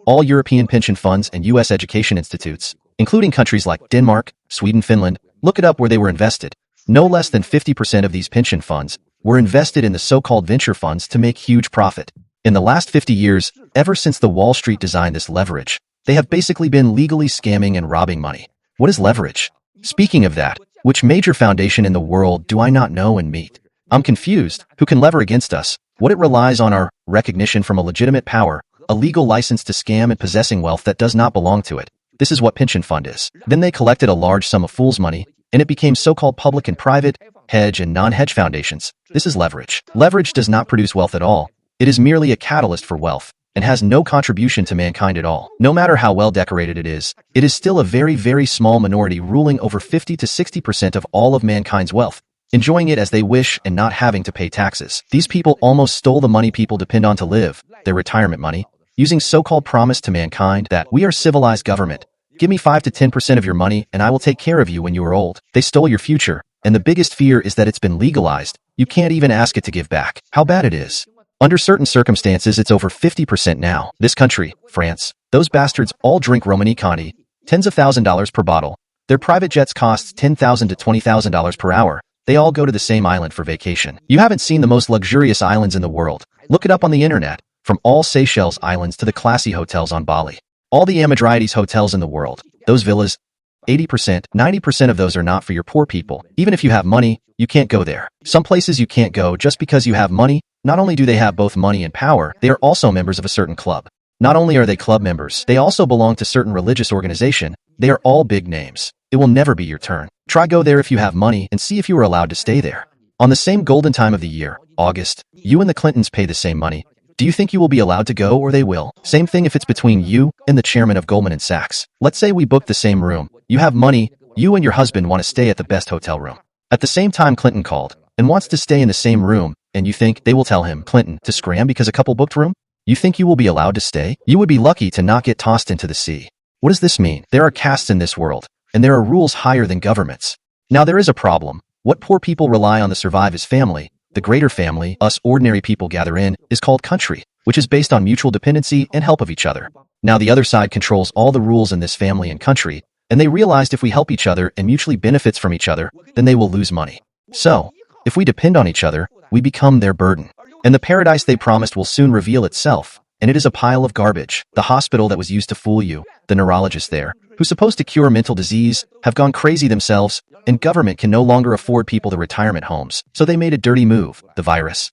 All European pension funds and U.S. education institutes, including countries like Denmark, Sweden, Finland, look it up where they were invested. No less than 50% of these pension funds were invested in the so-called venture funds to make huge profit. In the last 50 years, ever since the Wall Street designed this leverage, they have basically been legally scamming and robbing money. What is leverage? Speaking of that, which major foundation in the world do I not know and meet? I'm confused. Who can lever against us? What it relies on our recognition from a legitimate power, a legal license to scam and possessing wealth that does not belong to it. This is what pension fund is. Then they collected a large sum of fool's money, and it became so-called public and private, hedge and non-hedge foundations. This is leverage. Leverage does not produce wealth at all. It is merely a catalyst for wealth, and has no contribution to mankind at all. No matter how well decorated it is still a very, very small minority ruling over 50 to 60% of all of mankind's wealth, enjoying it as they wish and not having to pay taxes. These people almost stole the money people depend on to live, their retirement money, using so-called promise to mankind that we are civilized government. Give me 5 to 10% of your money and I will take care of you when you are old. They stole your future, and the biggest fear is that it's been legalized. You can't even ask it to give back. How bad it is. Under certain circumstances, it's over 50% now. This country, France, those bastards all drink Romani Conti, tens of $1,000s per bottle. Their private jets cost $10,000 to $20,000 per hour. They all go to the same island for vacation. You haven't seen the most luxurious islands in the world. Look it up on the internet. From all Seychelles Islands to the classy hotels on Bali. All the Amadrides hotels in the world. Those villas, 80%, 90% of those are not for your poor people. Even if you have money, you can't go there. Some places you can't go just because you have money. Not only do they have both money and power, they are also members of a certain club. Not only are they club members, they also belong to certain religious organization. They are all big names. It will never be your turn. Try go there if you have money and see if you are allowed to stay there. On the same golden time of the year, August, you and the Clintons pay the same money. Do you think you will be allowed to go or they will? Same thing if it's between you and the chairman of Goldman & Sachs. Let's say we book the same room. You have money, you and your husband want to stay at the best hotel room. At the same time Clinton called and wants to stay in the same room, and you think they will tell him, Clinton, to scram because a couple booked room? You think you will be allowed to stay? You would be lucky to not get tossed into the sea. What does this mean? There are castes in this world, and there are rules higher than governments. Now there is a problem. What poor people rely on to survive is family. The greater family, us ordinary people gather in, is called country, which is based on mutual dependency and help of each other. Now the other side controls all the rules in this family and country, and they realized if we help each other and mutually benefits from each other, then they will lose money. So, if we depend on each other, we become their burden. And the paradise they promised will soon reveal itself, and it is a pile of garbage. The hospital that was used to fool you, the neurologist there, who's supposed to cure mental disease, have gone crazy themselves, and government can no longer afford people the retirement homes. So they made a dirty move, the virus.